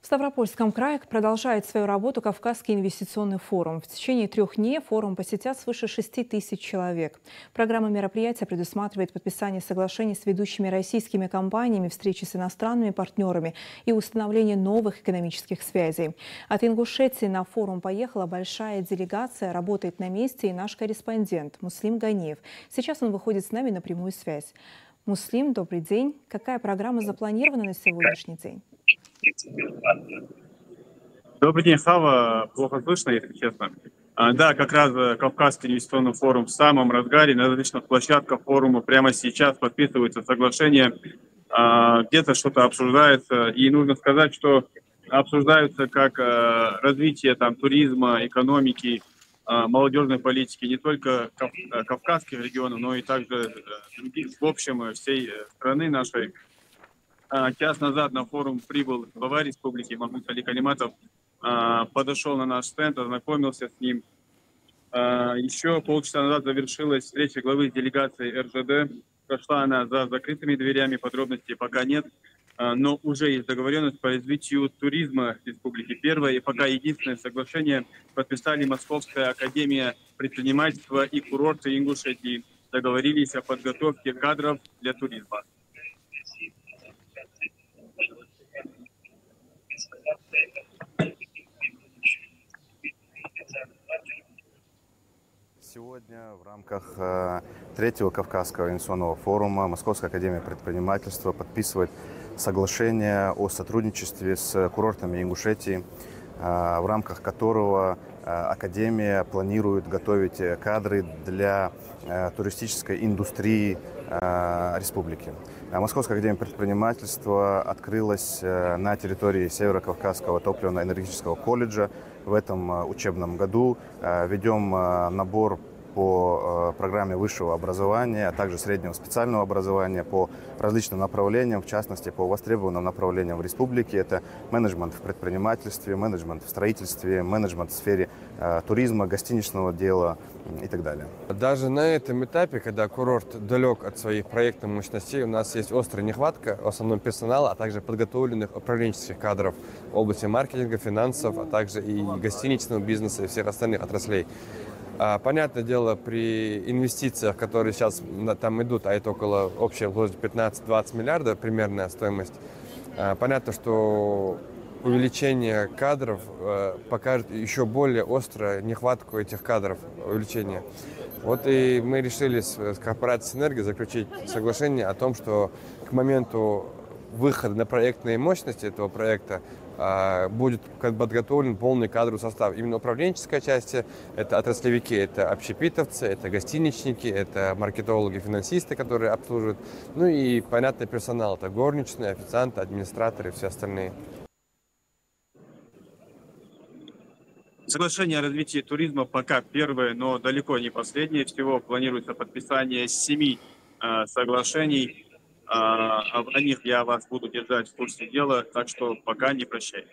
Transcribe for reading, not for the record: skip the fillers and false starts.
В Ставропольском крае продолжает свою работу Кавказский инвестиционный форум. В течение 3 дней форум посетят свыше 6 тысяч человек. Программа мероприятия предусматривает подписание соглашений с ведущими российскими компаниями, встречи с иностранными партнерами и установление новых экономических связей. От Ингушетии на форум поехала большая делегация, работает на месте и наш корреспондент Муслим Ганиев. Сейчас он выходит с нами на прямую связь. Муслим, добрый день. Какая программа запланирована на сегодняшний день? Добрый день, Хава. Плохо слышно, если честно. Да, как раз Кавказский инвестиционный форум в самом разгаре. На различных площадках форума прямо сейчас подписываются соглашения. Где-то что-то обсуждается. И нужно сказать, что обсуждаются как развитие туризма, экономики, молодежной политики не только кавказских регионов, но и также других, в общем, всей страны нашей. Час назад на форум прибыл глава республики Махмуд Али Калиматов, подошел на наш стенд, ознакомился с ним. Еще полчаса назад завершилась встреча главы делегации РЖД. Прошла она за закрытыми дверями, подробностей пока нет. Но уже есть договоренность по развитию туризма республики. Первое и пока единственное соглашение подписали Московская академия предпринимательства и курорта Ингушетии. Договорились о подготовке кадров для туризма. Сегодня в рамках третьего Кавказского инвестиционного форума Московская академия предпринимательства подписывает соглашение о сотрудничестве с курортами Ингушетии, в рамках которого Академия планирует готовить кадры для туристической индустрии республики. Московская академия предпринимательства открылась на территории Северо-Кавказского топливно-энергетического колледжа в этом учебном году. Ведем набор по программе высшего образования, а также среднего специального образования по различным направлениям, в частности, по востребованным направлениям в республике. Это менеджмент в предпринимательстве, менеджмент в строительстве, менеджмент в сфере туризма, гостиничного дела и так далее. Даже на этом этапе, когда курорт далек от своих проектных мощностей, у нас есть острая нехватка в основном персонала, а также подготовленных управленческих кадров в области маркетинга, финансов, а также и гостиничного бизнеса и всех остальных отраслей. Понятное дело, при инвестициях, которые сейчас там идут, а это около общей вложения 15-20 миллиардов примерная стоимость, понятно, что увеличение кадров покажет еще более острую нехватку этих кадров, увеличение. Вот и мы решили с корпорацией «Синергия» заключить соглашение о том, что к моменту выхода на проектные мощности этого проекта будет подготовлен полный кадровый состав. Именно управленческая часть – это отраслевики, это общепитовцы, это гостиничники, это маркетологи, финансисты, которые обслуживают. Ну и, понятно, персонал – это горничные, официанты, администраторы и все остальные. Соглашение о развитии туризма пока первое, но далеко не последнее. Всего планируется подписание 7 соглашений. О них я вас буду держать в курсе дела, так что пока не прощайтесь.